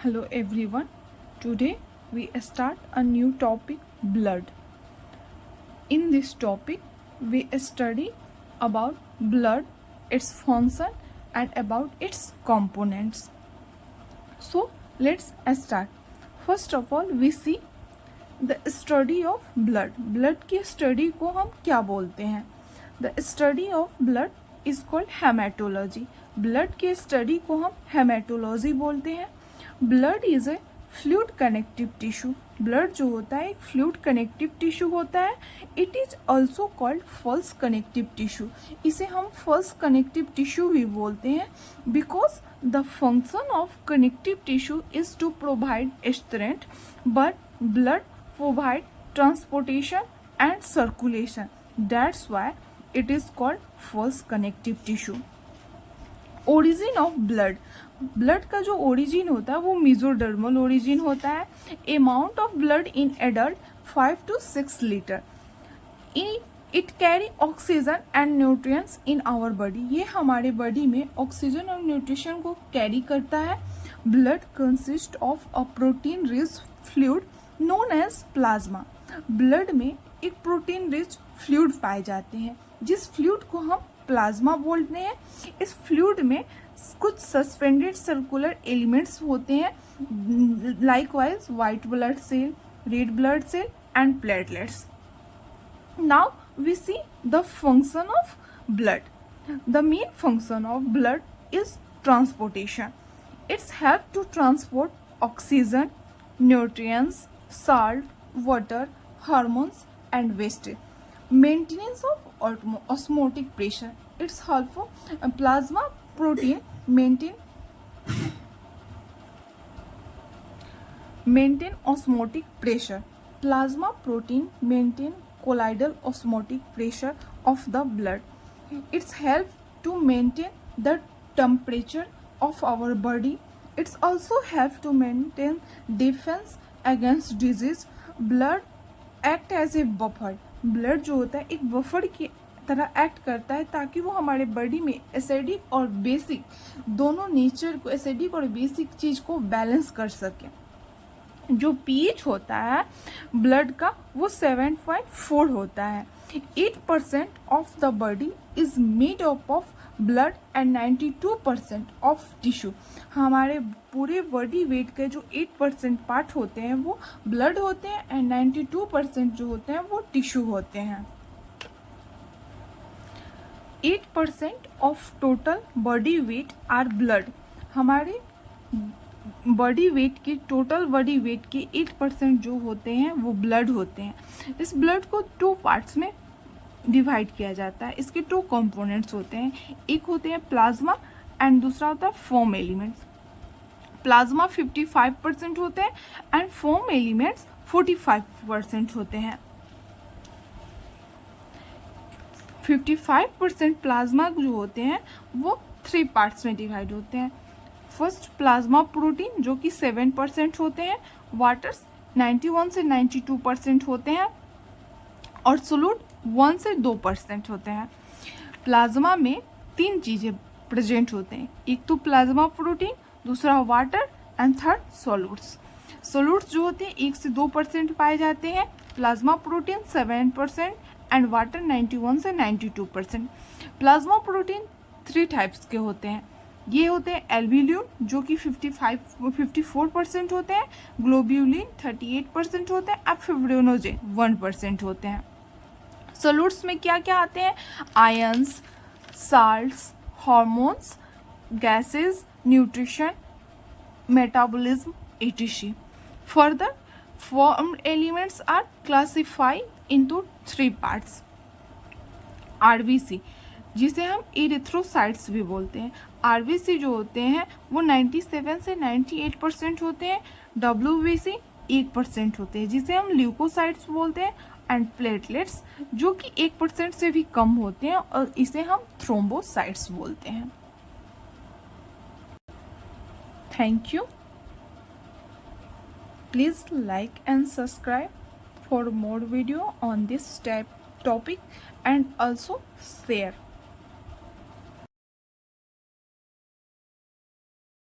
Hello everyone. Today we start a new topic, blood. In this topic we study about blood, its function and about its components. So let's start. First of all we see the study of blood. Blood की study को हम क्या बोलते हैं? The study of blood is called hematology. Blood के study को हम hematology बोलते हैं. Blood is a fluid connective tissue. Blood जो होता है एक fluid connective tissue होता है. It is also called false connective tissue. इसे हम false connective tissue भी बोलते हैं because the function of connective tissue is to provide strength, but blood provide transportation and circulation. That's why it is called false connective tissue. Origin of blood. Blood का जो origin होता है वो mesodermal origin होता है. Amount of blood in adult 5 to 6 litre. It carry oxygen and nutrients in our body. ये हमारे body में ऑक्सीजन और न्यूट्रिशन को कैरी करता है. Blood consist of a protein rich fluid known as plasma. Blood में एक प्रोटीन रिच फ्लूइड पाए जाते हैं जिस फ्लूइड को हम प्लाज्मा बोलते हैं. इस फ्लूइड में कुछ सस्पेंडेड सर्कुलर एलिमेंट्स होते हैं likewise white blood cell, red blood cell and platelets. Now we see the function of blood. The main function of blood is transportation. It's help to transport oxygen, nutrients, salt, water, hormones and waste. Maintenance of osmotic pressure. It's helpful. Plasma protein maintain osmotic pressure. Plasma protein maintain colloidal osmotic pressure of the blood. It's help to maintain the temperature of our body. It's also help to maintain defense against disease. Blood act as a buffer. Blood जो होता है एक buffer की तरह act करता है ताकि वो हमारे बॉडी में एसिडिक और बेसिक दोनों नेचर को, एसिडिक और बेसिक चीज़ को बैलेंस कर सके. जो पीएच होता है ब्लड का वो 7.4 होता है. 8% of the body is made up of blood and 92% of tissue. हमारे पूरे बॉडी वेट के जो 8% पार्ट होते हैं वो ब्लड होते हैं एंड 92% जो होते हैं वो टिश्यू होते हैं. 8% of total body weight are blood. हमारे बॉडी वेट के टोटल बॉडी वेट के 8% जो होते हैं वो ब्लड होते हैं. इस ब्लड को 2 पार्ट्स में डिवाइड किया जाता है. इसके 2 कंपोनेंट्स होते हैं. एक होते हैं प्लाज्मा एंड दूसरा होता है फोम एलिमेंट्स. प्लाज्मा 55% होते हैं एंड फोम एलिमेंट्स 45% होते हैं. 55% प्लाज्मा जो होते हैं वो 3 पार्ट्स में डिवाइड होते हैं. फर्स्ट प्लाज्मा प्रोटीन जो कि 7% होते हैं, वाटर्स 91 से 92% होते हैं और सोलूट 1 से 2% होते हैं. प्लाज्मा में 3 चीज़ें प्रेजेंट होते हैं. एक तो प्लाज्मा प्रोटीन, दूसरा वाटर एंड थर्ड सोलूट्स. सोलूट्स जो होते हैं 1 से 2% पाए जाते हैं, प्लाज्मा प्रोटीन 7% एंड वाटर 91 से 92%. प्लाज्मा प्रोटीन 3 टाइप्स के होते हैं. ये होते हैं एल्ब्यूलिन जो कि 54% होते हैं, ग्लोब्यूलिन 38% होते हैं और फिब्रिनोजेन 1% होते हैं. सोलूट्स में क्या क्या आते हैं? Ions, salts, hormones, gases, nutrition, metabolism etc. Further, formed elements are classified into 3 parts. RBC जिसे हम इरिथ्रोसाइट्स भी बोलते हैं. RBC जो होते हैं वो 97 से 98% होते हैं. WBC 1% होते हैं जिसे हम ल्यूकोसाइट्स बोलते हैं एंड प्लेटलेट्स जो कि 1% से भी कम होते हैं और इसे हम थ्रोम्बोसाइट्स बोलते हैं. Thank you. Please like and subscribe for more video on this topic and also share.